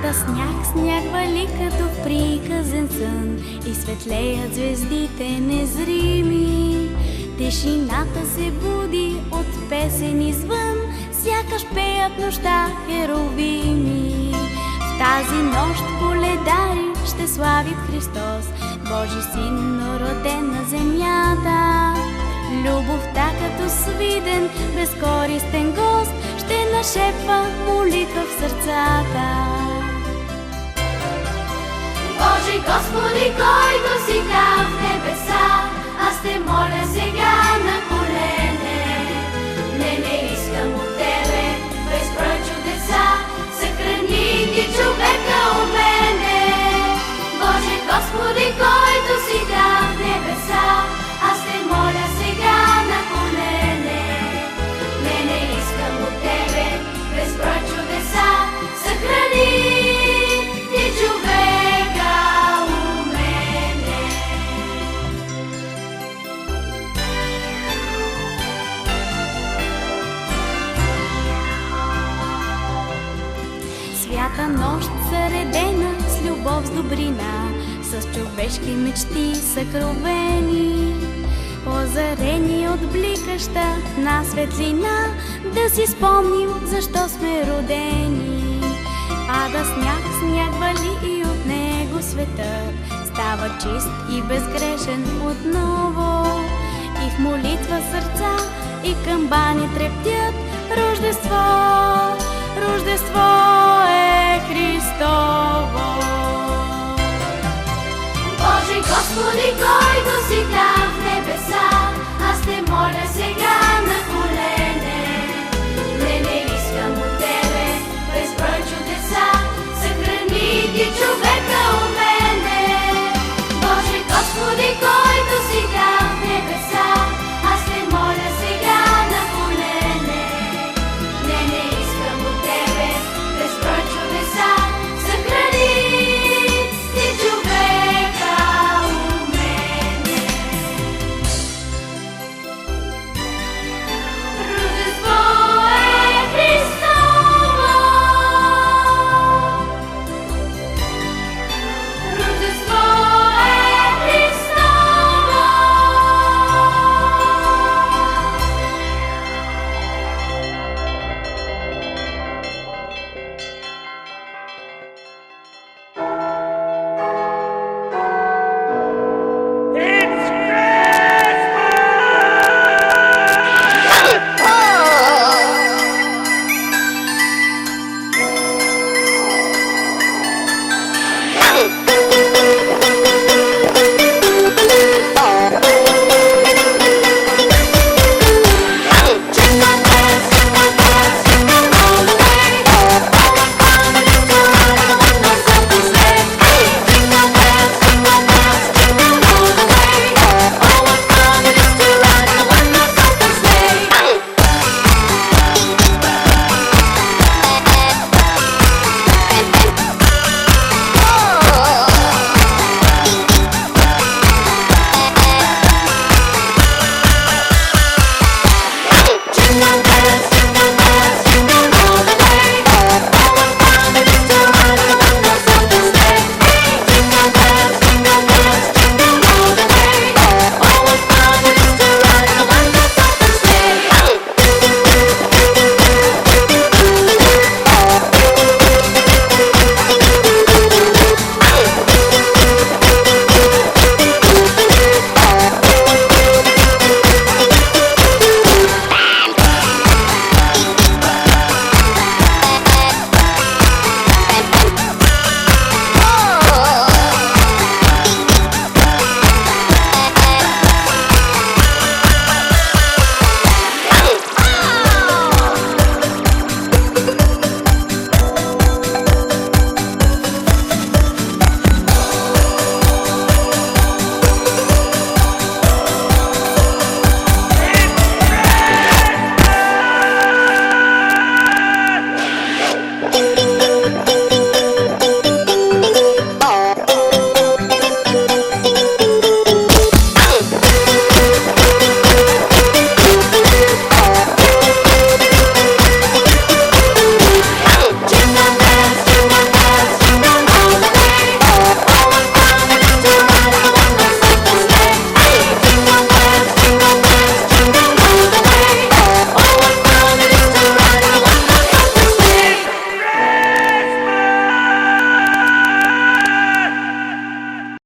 Пада сняг, сняг вали като в приказен сън и светлеят звездите незрими. Тишината се буди от песен извън, сякаш пеят нощта херовими. В тази нощ коледари ще славят Христос, Божи син, роден на земята. Любовта като свиден, безкористен гост ще нашепва молитва в сърцата. Боже Господи, който си там в небеса, аз те моля сега на колене. Не искам от Тебе безброй чудеса, съхрани ти човека у мене. Боже Господи, който си там в небеса, аз те моля сега на колене. Не искам от Тебе безброй чудеса, съхрани ти човека у мене. Свята нощ заредена с любов, с добрина, с човешки мечти съкровени, озарени от бликаща на светлина, да си спомним защо сме родени. Пада сняг, сняг вали и от него светът става чист и безгрешен отново. И в молитва сърца и камбани трептят: Рождество, Рождество.